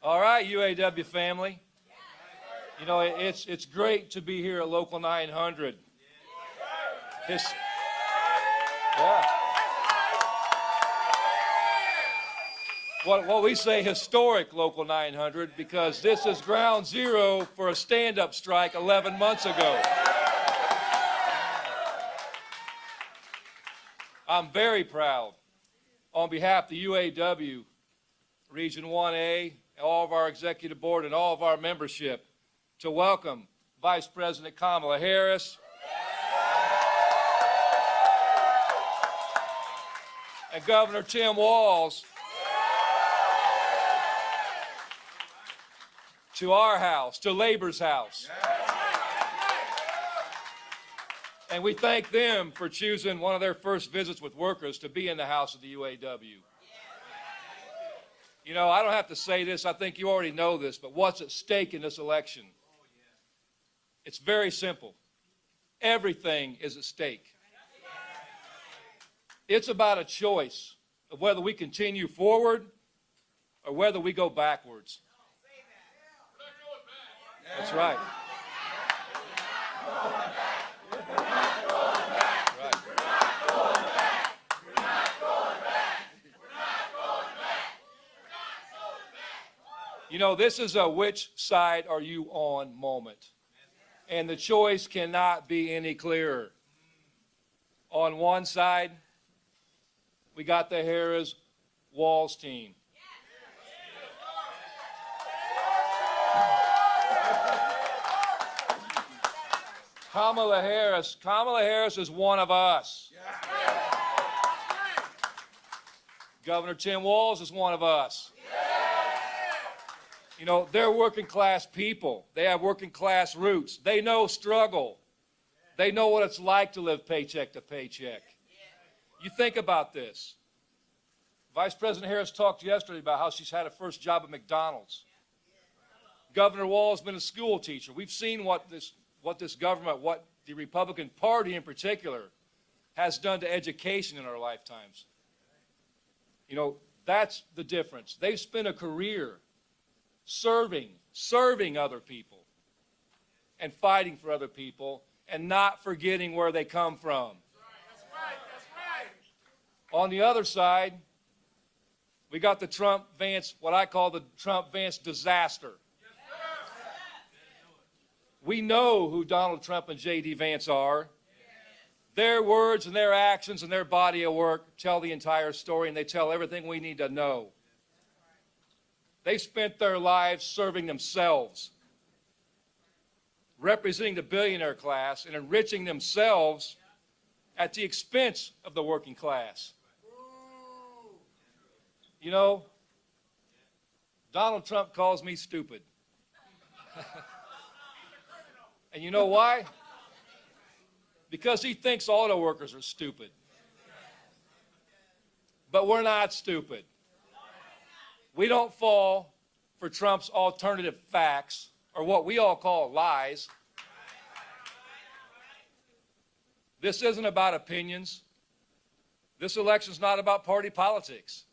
All right, UAW family. You know, it's great to be here at Local 900. Yeah. What we say historic Local 900, because this is ground zero for a stand-up strike 11 months ago. I'm very proud, on behalf of the UAW, Region 1A, all of our executive board and all of our membership, to welcome Vice President Kamala Harris and Governor Tim Walz to our house, to Labor's house. And we thank them for choosing one of their first visits with workers to be in the house of the UAW. You know, I don't have to say this, I think you already know this, but what's at stake in this election? It's very simple. Everything is at stake. It's about a choice of whether we continue forward or whether we go backwards. That's right. You know, this is a which side are you on moment. And the choice cannot be any clearer. On one side, we got the Harris-Walz team. Kamala Harris is one of us. Governor Tim Walz is one of us. You know, they're working class people. They have working class roots. They know struggle. They know what it's like to live paycheck to paycheck. You think about this. Vice President Harris talked yesterday about how she's had a first job at McDonald's. Governor Walz has been a school teacher. We've seen what this government, what the Republican Party in particular, has done to education in our lifetimes. You know, that's the difference. They've spent a career serving other people and fighting for other people and not forgetting where they come from. That's right. On the other side, we got the Trump-Vance, what I call the Trump-Vance disaster. We know who Donald Trump and J.D. Vance are. Their words and their actions and their body of work tell the entire story, and they tell everything we need to know. They spent their lives serving themselves, representing the billionaire class, and enriching themselves at the expense of the working class. You know, Donald Trump calls me stupid. And you know why? Because he thinks auto workers are stupid. But we're not stupid. We don't fall for Trump's alternative facts, or what we all call lies. This isn't about opinions. This election's not about party politics.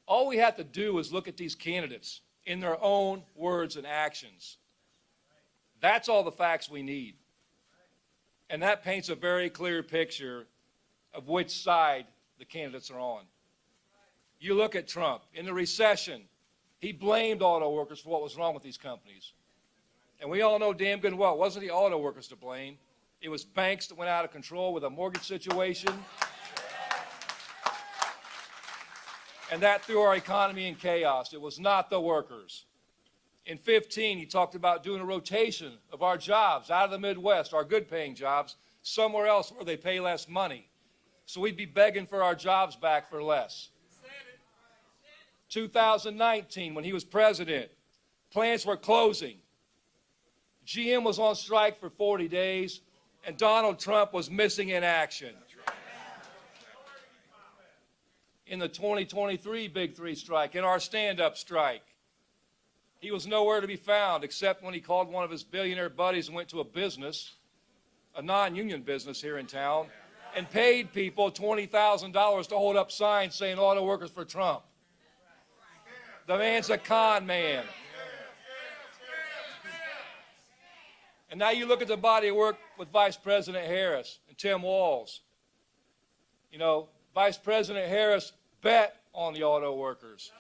All we have to do is look at these candidates in their own words and actions. That's all the facts we need. And that paints a very clear picture of which side the candidates are on. You look at Trump. In the recession, he blamed auto workers for what was wrong with these companies. And we all know damn good well, it wasn't the auto workers to blame. It was banks that went out of control with a mortgage situation. And that threw our economy in chaos. It was not the workers. In 2015, he talked about doing a rotation of our jobs out of the Midwest, our good-paying jobs, somewhere else where they pay less money. So we'd be begging for our jobs back for less. 2019, when he was president, plants were closing. GM was on strike for 40 days, and Donald Trump was missing in action. In the 2023 Big Three strike, in our stand-up strike, he was nowhere to be found except when he called one of his billionaire buddies and went to a business, a non-union business here in town, and paid people $20,000 to hold up signs saying auto workers for Trump. The man's a con man. And now you look at the body of work with Vice President Harris and Tim Walz. You know, Vice President Harris bet on the auto workers.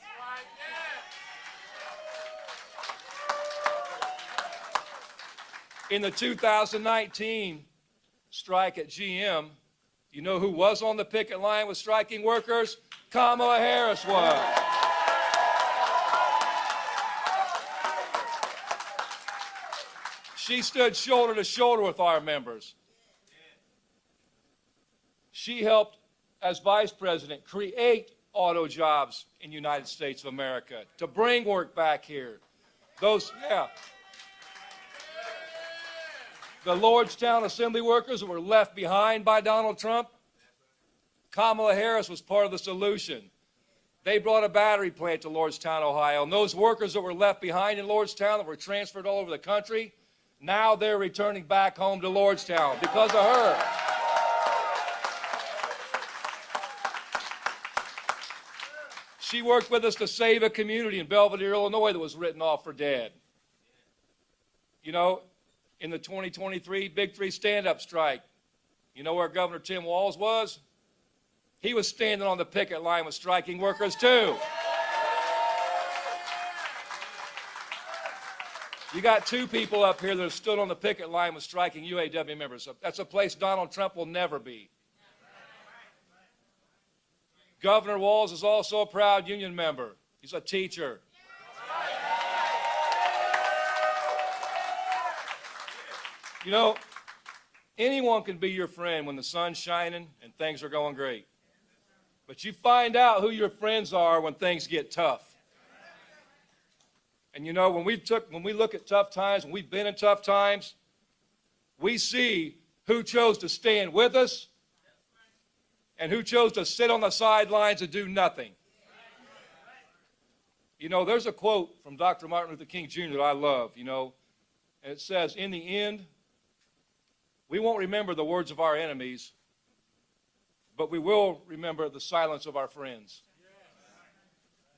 In the 2019 strike at GM, you know who was on the picket line with striking workers? Kamala Harris was. She stood shoulder to shoulder with our members. She helped, as vice president, create auto jobs in the United States of America, to bring work back here. The Lordstown assembly workers who were left behind by Donald Trump, Kamala Harris was part of the solution. They brought a battery plant to Lordstown, Ohio, and those workers that were left behind in Lordstown that were transferred all over the country, now they're returning back home to Lordstown because of her. She worked with us to save a community in Belvedere, Illinois that was written off for dead. You know, in the 2023 Big Three stand-up strike, you know where Governor Tim Walz was? He was standing on the picket line with striking workers too. You got two people up here that have stood on the picket line with striking UAW members. That's a place Donald Trump will never be. Governor Walz is also a proud union member. He's a teacher. You know, anyone can be your friend when the sun's shining and things are going great. But you find out who your friends are when things get tough. And you know, when we look at tough times, when we've been in tough times, we see who chose to stand with us and who chose to sit on the sidelines and do nothing. You know, there's a quote from Dr. Martin Luther King Jr. that I love, you know, and it says, in the end, we won't remember the words of our enemies, but we will remember the silence of our friends.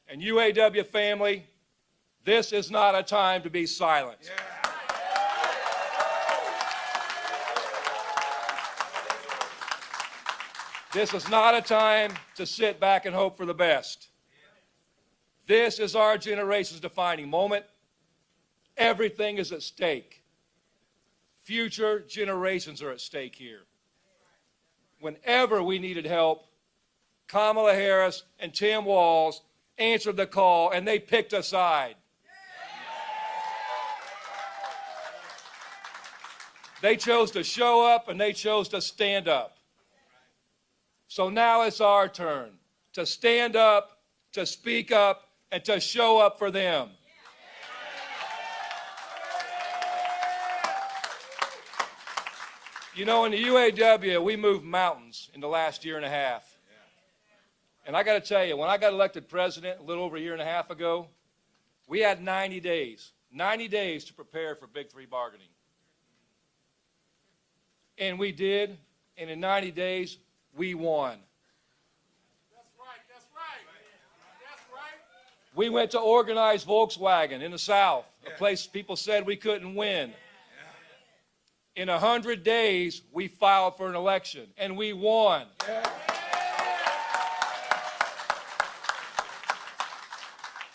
And UAW family, this is not a time to be silent. This is not a time to sit back and hope for the best. This is our generation's defining moment. Everything is at stake. Future generations are at stake here. Whenever we needed help, Kamala Harris and Tim Walz answered the call, and they picked a side. They chose to show up, and they chose to stand up. So now it's our turn to stand up, to speak up, and to show up for them. You know, in the UAW, we moved mountains in the last year and a half. And I got to tell you, when I got elected president a little over a year and a half ago, we had 90 days to prepare for Big Three bargaining. And we did, and in 90 days, we won. That's right, that's right. That's right. We went to organized Volkswagen in the South, a place people said we couldn't win. In 100 days, we filed for an election, and we won.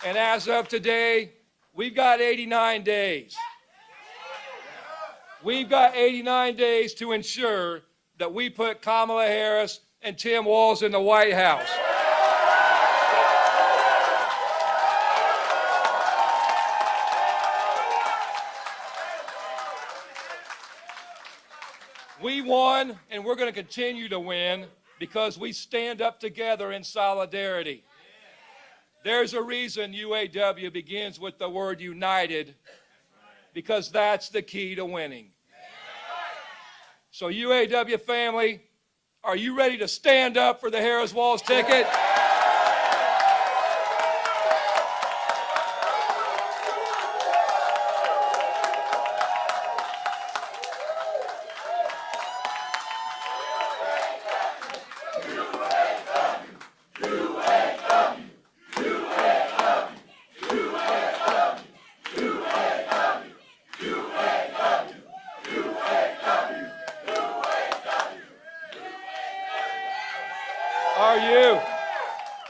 And as of today, we've got 89 days. We've got 89 days to ensure that we put Kamala Harris and Tim Walz in the White House. We won, and we're going to continue to win because we stand up together in solidarity. There's a reason UAW begins with the word united, because that's the key to winning. So UAW family, are you ready to stand up for the Harris-Walz ticket?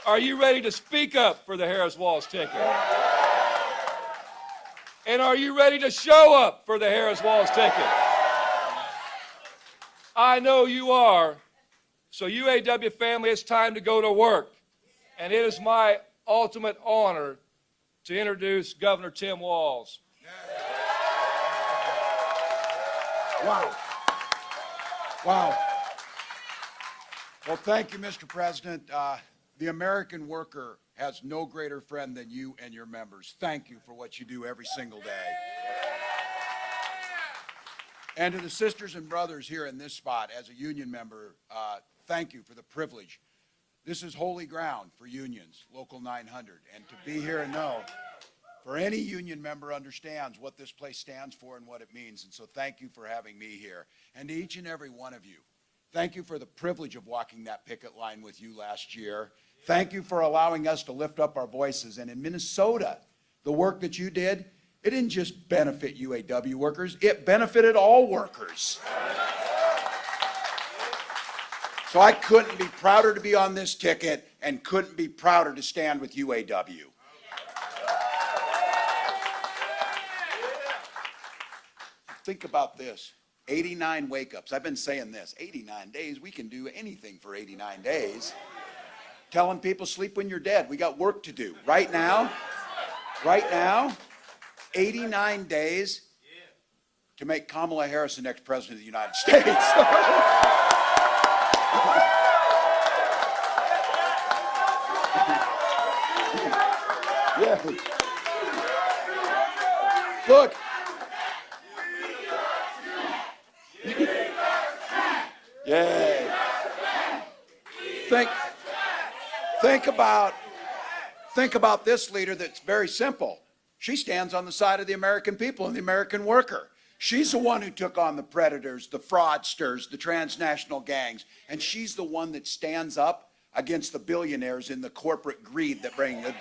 Are you ready to speak up for the Harris-Walz ticket? And are you ready to show up for the Harris-Walz ticket? I know you are. So UAW family, it's time to go to work. And it is my ultimate honor to introduce Governor Tim Walz. Wow. Wow. Well, thank you, Mr. President. The American worker has no greater friend than you and your members. Thank you for what you do every single day. And to the sisters and brothers here in this spot, as a union member, thank you for the privilege. This is holy ground for unions, Local 900, and to be here and know, for any union member understands what this place stands for and what it means. And so thank you for having me here. And to each and every one of you, thank you for the privilege of walking that picket line with you last year. Thank you for allowing us to lift up our voices. And in Minnesota, the work that you did, it didn't just benefit UAW workers, it benefited all workers. So I couldn't be prouder to be on this ticket and couldn't be prouder to stand with UAW. Think about this, 89 wake-ups. I've been saying this, 89 days, we can do anything for 89 days. Telling people sleep when you're dead. We got work to do. Right now, 89 days to make Kamala Harris the next president of the United States. Yeah. Look. Yeah. Think about this leader that's very simple. She stands on the side of the American people and the American worker. She's the one who took on the predators, the fraudsters, the transnational gangs, and she's the one that stands up against the billionaires in the corporate greed that bring to it.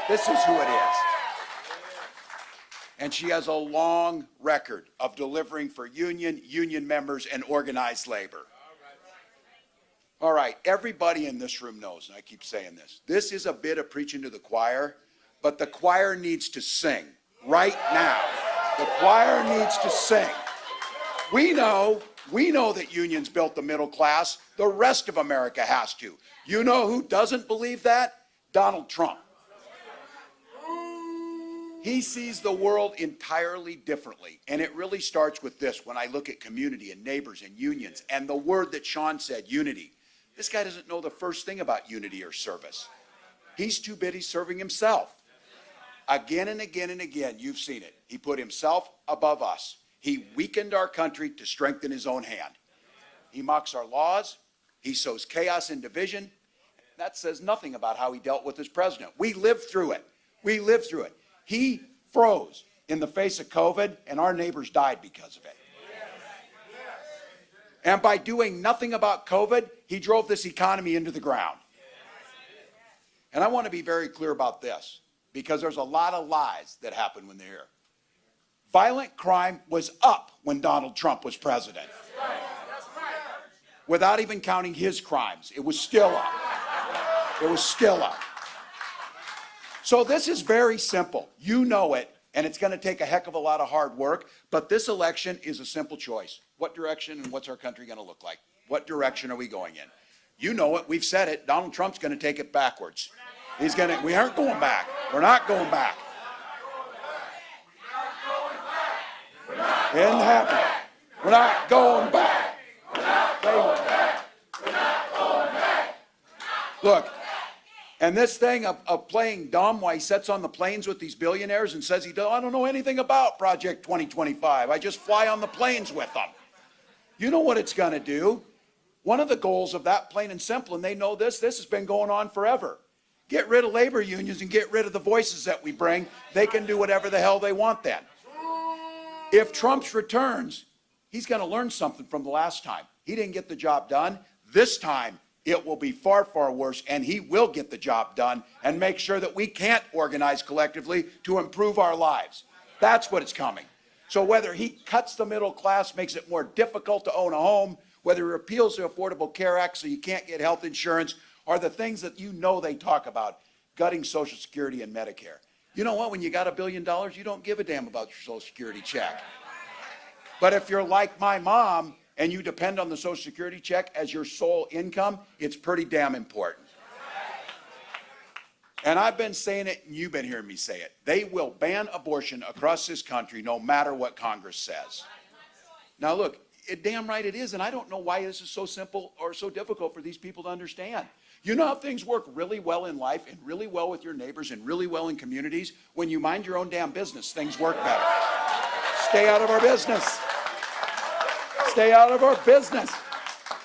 This is who it is. And she has a long record of delivering for union members, and organized labor. All right, everybody in this room knows, and I keep saying this, this is a bit of preaching to the choir, but the choir needs to sing right now. The choir needs to sing. We know that unions built the middle class. The rest of America has to. You know who doesn't believe that? Donald Trump. He sees the world entirely differently, and it really starts with this. When I look at community and neighbors and unions and the word that Sean said, unity, this guy doesn't know the first thing about unity or service. He's too busy serving himself. Again and again and again, you've seen it. He put himself above us. He weakened our country to strengthen his own hand. He mocks our laws. He sows chaos and division. That says nothing about how he dealt with his president. We lived through it. We lived through it. He froze in the face of COVID, and our neighbors died because of it. And by doing nothing about COVID, he drove this economy into the ground. And I want to be very clear about this, because there's a lot of lies that happen when they're here. Violent crime was up when Donald Trump was president. Without even counting his crimes, it was still up. It was still up. So this is very simple. You know it, and it's going to take a heck of a lot of hard work, but this election is a simple choice. What direction and what's our country going to look like? What direction are we going in? You know it. We've said it. Donald Trump's going to take it backwards. We aren't going back. We're not going back. It isn't happening. We're not going back. We're not going back. We're not going back. Look, and this thing of playing dumb while he sits on the planes with these billionaires and says I don't know anything about Project 2025. I just fly on the planes with them. You know what it's going to do. One of the goals of that, plain and simple, and they know this has been going on forever. Get rid of labor unions and get rid of the voices that we bring. They can do whatever the hell they want then. If Trump returns, he's going to learn something from the last time. He didn't get the job done. This time, it will be far, far worse, and he will get the job done and make sure that we can't organize collectively to improve our lives. That's what it's coming. So whether he cuts the middle class, makes it more difficult to own a home, whether he repeals the Affordable Care Act so you can't get health insurance, are the things that you know they talk about, gutting Social Security and Medicare. You know what? When you got $1 billion, you don't give a damn about your Social Security check. But if you're like my mom and you depend on the Social Security check as your sole income, it's pretty damn important. And I've been saying it, and you've been hearing me say it. They will ban abortion across this country no matter what Congress says. Now look, damn right it is, and I don't know why this is so simple or so difficult for these people to understand. You know how things work really well in life and really well with your neighbors and really well in communities? When you mind your own damn business, things work better. Stay out of our business. Stay out of our business.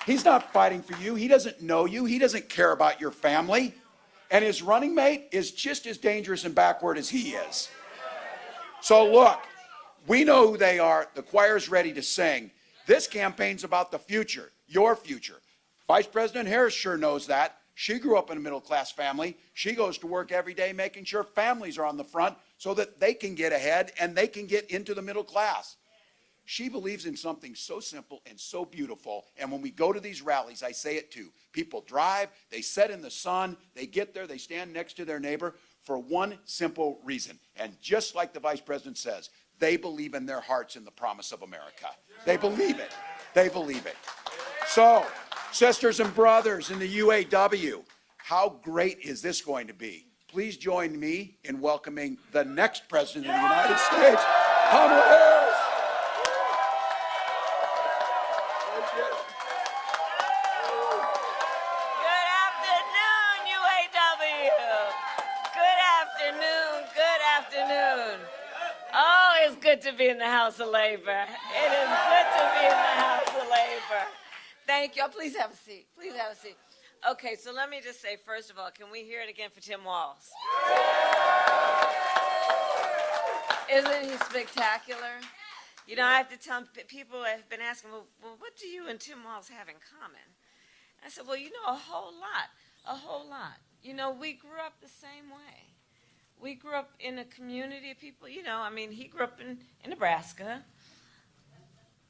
He's not fighting for you. He doesn't know you. He doesn't care about your family. And his running mate is just as dangerous and backward as he is. So look, we know who they are. The choir's ready to sing. This campaign's about the future, your future. Vice President Harris sure knows that. She grew up in a middle-class family. She goes to work every day making sure families are on the front so that they can get ahead and they can get into the middle class. She believes in something so simple and so beautiful. And when we go to these rallies, I say it too. People drive, they sit in the sun, they get there, they stand next to their neighbor for one simple reason. And just like the Vice President says, they believe in their hearts in the promise of America. They believe it. They believe it. So, sisters and brothers in the UAW, how great is this going to be? Please join me in welcoming the next President of the United States, Kamala Harris. Oh, it's good to be in the House of Labor. It is good to be in the House of Labor. Thank you. Please have a seat. Please have a seat. Okay, so let me just say, first of all, can we hear it again for Tim Walz? Isn't he spectacular? You know, I have to tell people have been asking, well, what do you and Tim Walz have in common? I said, well, you know, a whole lot. You know, we grew up the same way. We grew up in a community of people, you know, I mean, he grew up in Nebraska,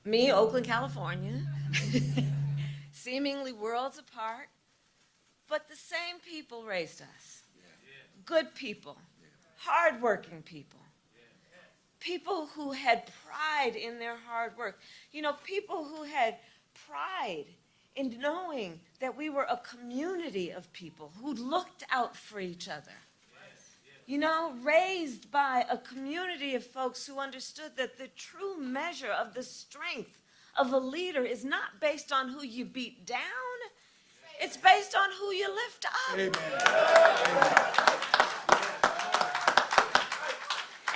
me, Oakland, California, seemingly worlds apart, but the same people raised us. Good people, hardworking people, people who had pride in their hard work, you know, people who had pride in knowing that we were a community of people who looked out for each other. You know, raised by a community of folks who understood that the true measure of the strength of a leader is not based on who you beat down, it's based on who you lift up. Amen.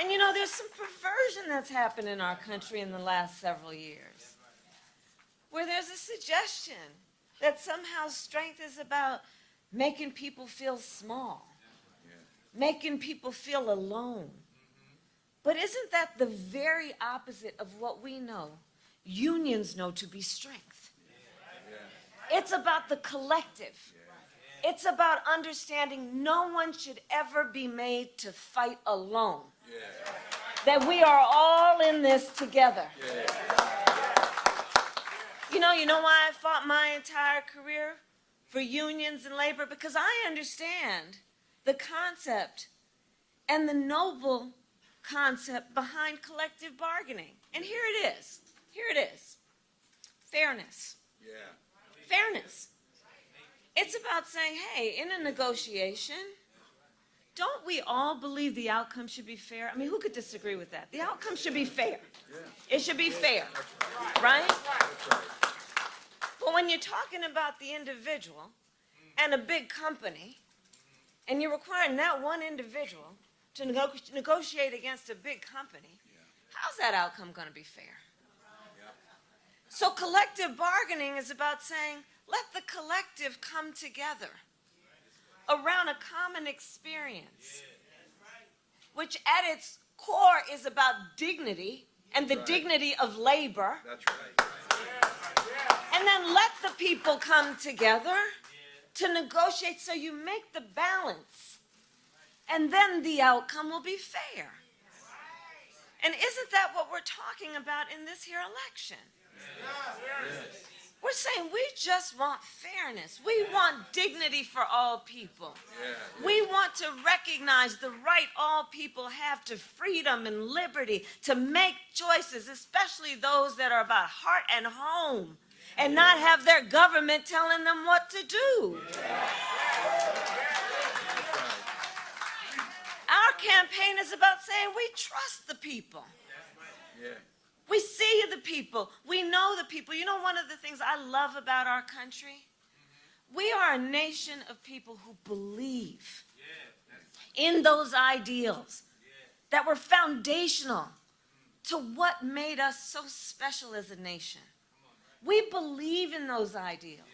And you know, there's some perversion that's happened in our country in the last several years, where there's a suggestion that somehow strength is about making people feel small, making people feel alone. But isn't that the very opposite of what we know unions know to be strength? It's about the collective. It's about understanding no one should ever be made to fight alone. That we are all in this together. You know why I fought my entire career for unions and labor? Because I understand the concept and the noble concept behind collective bargaining. And here it is. Here it is. Fairness. Fairness. It's about saying, hey, in a negotiation, don't we all believe the outcome should be fair? I mean, who could disagree with that? The outcome should be fair. It should be fair, right? But when you're talking about the individual and a big company, and you're requiring that one individual to negotiate against a big company, how's that outcome going to be fair? So collective bargaining is about saying, let the collective come together around a common experience, which at its core is about dignity and the dignity of labor. That's right. And then let the people come together to negotiate so you make the balance. And then the outcome will be fair. And isn't that what we're talking about in this here election? We're saying we just want fairness. We want dignity for all people. We want to recognize the right all people have to freedom and liberty, to make choices, especially those that are about heart and home, and not have their government telling them what to do. Our campaign is about saying we trust the people. We see the people. We know the people. You know, one of the things I love about our country? We are a nation of people who believe in those ideals that were foundational to what made us so special as a nation. We believe in those ideals.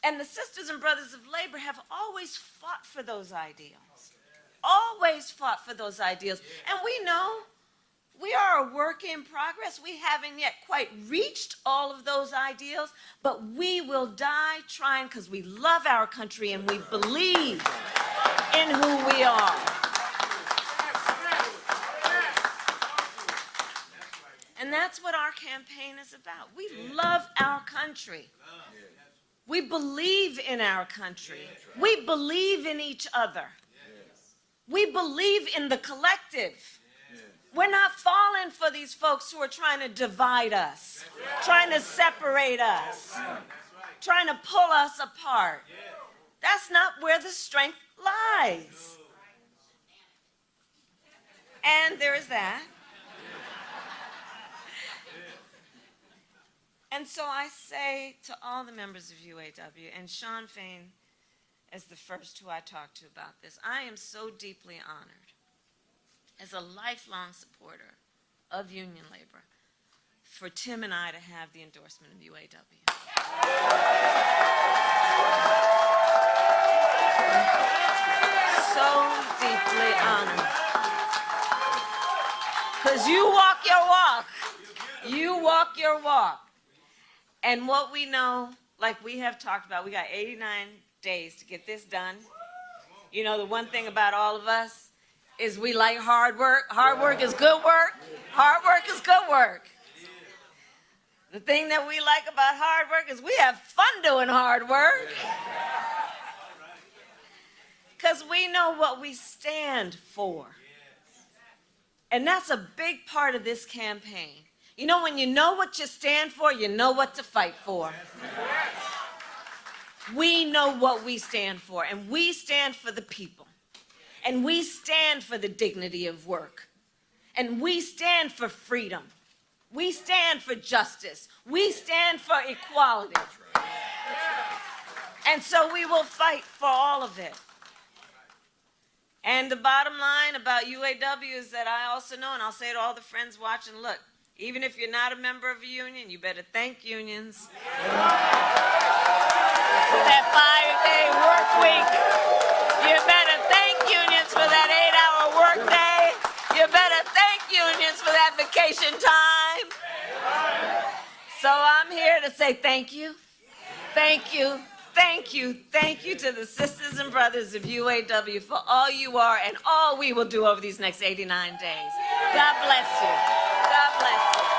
And the sisters and brothers of labor have always fought for those ideals. Always fought for those ideals. And we know we are a work in progress. We haven't yet quite reached all of those ideals, but we will die trying because we love our country and we believe in who we are. And that's what our campaign is about. We love our country. We believe in our country. We believe in each other. We believe in the collective. We're not falling for these folks who are trying to divide us, trying to separate us, trying to pull us apart. That's not where the strength lies. And there is that. And so I say to all the members of UAW, and Sean Fain as the first who I talked to about this, I am so deeply honored as a lifelong supporter of union labor for Tim and I to have the endorsement of UAW. So deeply honored. Because you walk your walk. You walk your walk. And what we know, like we have talked about, we got 89 days to get this done. You know, the one thing about all of us is we like hard work. Hard work is good work. Hard work is good work. The thing that we like about hard work is we have fun doing hard work. Because we know what we stand for. And that's a big part of this campaign. You know, when you know what you stand for, you know what to fight for. We know what we stand for, and we stand for the people. And we stand for the dignity of work. And we stand for freedom. We stand for justice. We stand for equality. And so we will fight for all of it. And the bottom line about UAW is that I also know, and I'll say to all the friends watching, look, even if you're not a member of a union, you better thank unions for that 5-day work week. You better thank unions for that 8-hour work day. You better thank unions for that vacation time. So I'm here to say thank you. Thank you. Thank you. Thank you to the sisters and brothers of UAW for all you are and all we will do over these next 89 days. God bless you. God bless you.